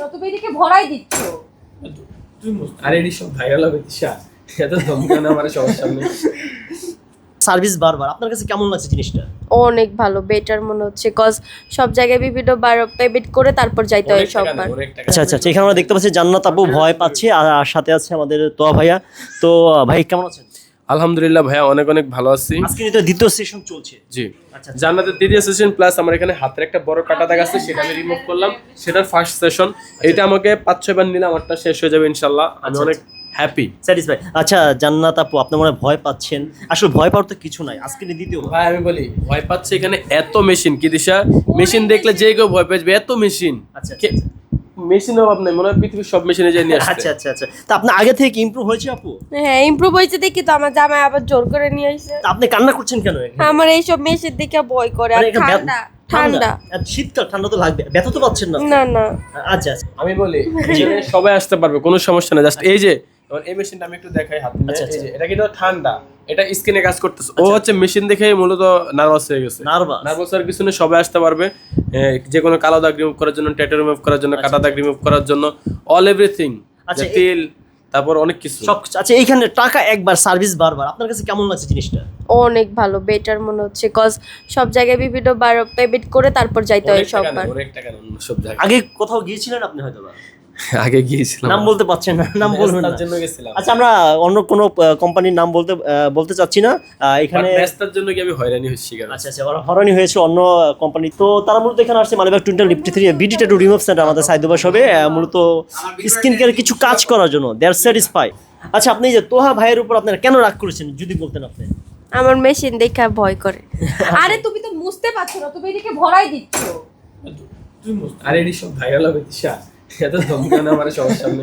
না, তুমি এদিকে ভরাই দিচ্ছ। আরে এডি সব ভাইরাল হবে দিশা, এত ধমকানো আমার সবার সামনে। সার্ভিস বারবার আপনার কাছে কেমন লাগছে জিনিসটা? অনেক ভালো, বেটার মনে হচ্ছে, কজ সব জায়গায় বিভিন্ন বার পেমেন্ট করে তারপর যাইতে হয় সববার। আচ্ছা আচ্ছা আচ্ছা, এখানে আমরা দেখতে পাচ্ছি জান্নাত আপু ভয় পাচ্ছে আর সাথে আছে আমাদের তোয়া ভাইয়া। তো ভাই কেমন আছেন? আলহামদুলিল্লাহ ভাইয়া, অনেক অনেক ভালো আছি। আজকে যেটা দ্বিতীয় সেশন চলছে। জি, আচ্ছা জান্নাতের দ্বিতীয় সেশন প্লাস আমার এখানে হাতের একটা বড় কাটা দাগ আছে, সেটা আমি রিমুভ করলাম, সেটার ফার্স্ট সেশন। এটা আমাকে 5-6 বার নিলাম, আমারটা শেষ হয়ে যাবে ইনশাআল্লাহ। আমি অনেক হ্যাপি, স্যাটিসফাই। আচ্ছা জান্নাত আপু, আপনি মনে হয় ভয় পাচ্ছেন। আসলে ভয় পাওয়ার তো কিছু নাই, আজকে দ্বিতীয়। ভাই আমি বলি ভয় পাচ্ছে এখানে এত মেশিন, কি দিশা মেশিন দেখলে যে কেউ ভয় পেয়ে যাবে, এত মেশিন। আচ্ছা মেশিনের অভাব নেই, মনে হয় পৃথিবীর সব মেশিনে যাই নিয়ে আসছে। আচ্ছা আচ্ছা আচ্ছা, তা আপনার আগে থেকে কি ইমপ্রুভ হয়েছে আপু? হ্যাঁ, ইমপ্রুভ হয়েছে দেখি তো আমার জামাই আবার জোর করে নিয়ে আইছে। তা আপনি কান্না করছেন কেন? আমার এইসব মেশিন দেখে ভয় করে, আর মানে এখানে ঠান্ডা ঠান্ডা। আর শীতকাল, ঠান্ডা তো লাগবে, ব্যথা তো পাচ্ছেন না? না না, আচ্ছা আচ্ছা আমি বলি এখানে সবাই আসতে পারবে, কোনো সমস্যা নেই। জাস্ট এই যে এই মেশিনটা আমি একটু দেখাই হাতে নিয়ে। আচ্ছা, এই যে এটা কিন্তু ঠান্ডা, এটা স্কিনে কাজ করতেছে। ও হচ্ছে মেশিন দেখে মূলত নার্ভাস হয়ে গেছে। নার্ভাস এর কিছু নেই, সবাই আসতে পারবে। যে কোনো কালো দাগ রিমুভ করার জন্য, ট্যাটু রিমুভ করার জন্য, কাটা দাগ রিমুভ করার জন্য, অল এভরিথিং। আচ্ছা, তেল, তারপর অনেক কিছু সব। আচ্ছা এইখানে টাকা একবার, সার্ভিস বারবার, আপনার কাছে কেমন লাগছে জিনিসটা? অনেক ভালো, বেটার মনে হচ্ছে, কজ সব জায়গায় বিভিন্ন বার পেমেন্ট করে তারপর যাইতে হয় সববার। অনেক টাকা নেন সব জায়গায়। আগে কোথাও গিয়েছিলেন আপনি হয়তো বা? আগে গিয়েছিলাম, নাম বলতে পারছেন না, নাম বলবেন না। তার জন্য গেছিলাম। আচ্ছা আমরা অন্য কোনো কোম্পানির নাম বলতে চাচ্ছি না এখানে। ব্যস্তার জন্য কি আমি হয়রানি হচ্ছি কেন? আচ্ছা আচ্ছা, ওরা হরানি হয়েছে অন্য কোম্পানি। তো তারা মূলত এখানে আসছে মালিবাগ টুইন্টাল lift 3 BD tattoo remove centre আমাদের সাইদুবাস হবে, মূলত স্কিন কেয়ার কিছু কাজ করার জন্য। দে আর স্যাটিসফাই। আচ্ছা আপনি যে তোহা ভাইয়ের উপর আপনারা কেন রাগ করেছেন যদি বলতেন আপনি? আমার মেশিন দেখে ভয় করে। আরে তুমি তো মুছতে পারছো না, তুমি এদিকে ভরাই দিচ্ছ। আরে এডি সব ভাইরাল হবে দিশা, এত ধমকানো আমার সবার সামনে।